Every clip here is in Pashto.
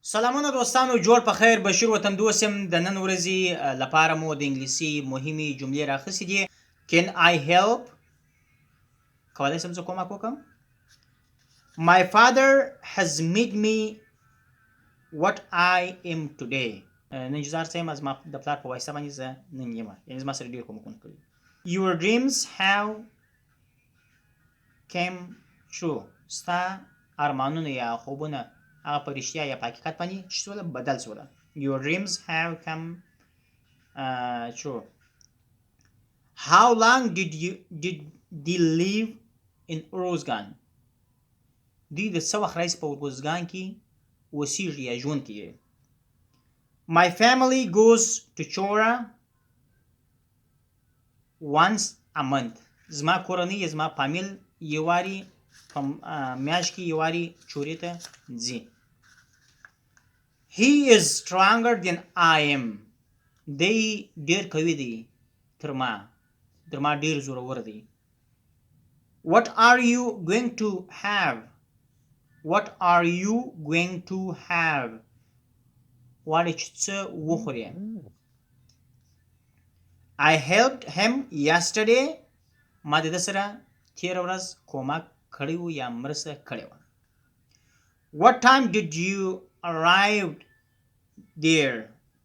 سلامونه دوستانو، جوړ په خیر. بشیر وطندوست یم. د نن ورځې لپاره مو د انګلیسي مهمې جملې راخیستې دي. Can I help؟ کولی شم زه کومک وکړم. My father has made me what I am today. نن جزار څه یم، زما د پلار په واسطه باندې زه نن یم، یعنې زما سره ډېر کومکونه کړي. Your dreams have came true. ستا ارمانونه یا خوبونه هغه په رښتیا یا په حقیقت باندې څه شوله، بدل شوله. Your dreams have come true. How long did they live in Uruzgan? دوی د څه وخت راهیسې په ارزګان کې اوسېږي یا ژوند کوي. My family goes to Chora once a month. زما کورنۍ یا زما فامیل یو واري په میاشت کې یو واري چورې ته ځي. He is stronger than I am. دی ډېر قوي دی تر ما ډېر زورور دی. What are you going to have? What are you going to have? غواړې چې څه وخورې. I helped him yesterday. ما د ده سره تېره ورځ کومک کړی و یا مرسته کړې وه. What time did you arrive there?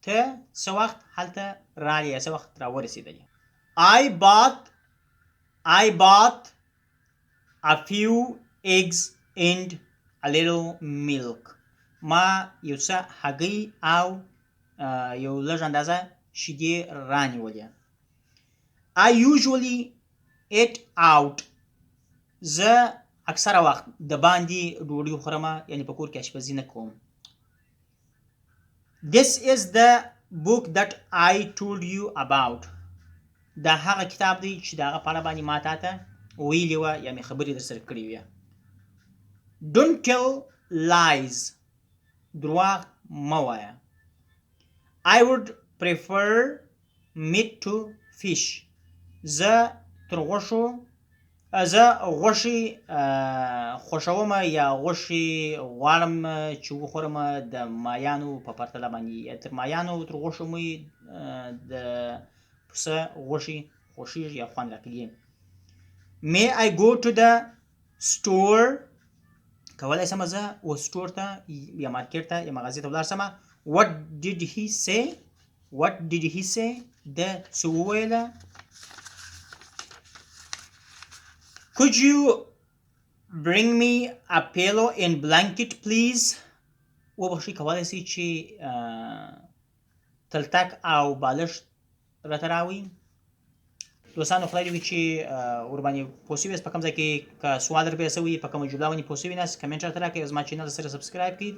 ته څه وخت هلته راغلې یا څه وخت راورسېدلې. I bought a few eggs and a little milk. ما یو څه هګۍ او یو لږ اندازه شیدې رانیولې. I usually eat out. زه اکثره وخت د باندې ډوډۍ خورم، یعنې په کور کې اشپزي نه کوم. This is the book that I told you about. دا هغه کتاب دی چې د هغه په اړه باندې ما تا ته ویلې وه یا مې خبرې در سره کړې وې. Don't tell lies. درواغ مه وایه. I would prefer meat to fish. زه غوښې خوښوم یا غوښې غواړم چې وخورم د مایانو په پرتله باندې، یا تر مایانو تر غوښو مې د پسه غوښې خوښېږي یا خوند راکوي. May I go to the store? کولی شم زه اوس سټور ته یا مارکیټ ته یا مغازې ته ولاړ شم. What did he say? ده څه وویله. Could you bring me a pillow and blanket please? وبخښئ، کولی شئ چې تلتک او بالښت راته راوړئ. دوستانو، خدای دې وکړي چې ورباندې پوه شوي یاست. په کوم ځای کې که سوال در پیدا شوی، په کومه جمله باندې پوه شوي ناست، کمنټ راته راکړئ او زما چینل سره سبسکرایب کړئ.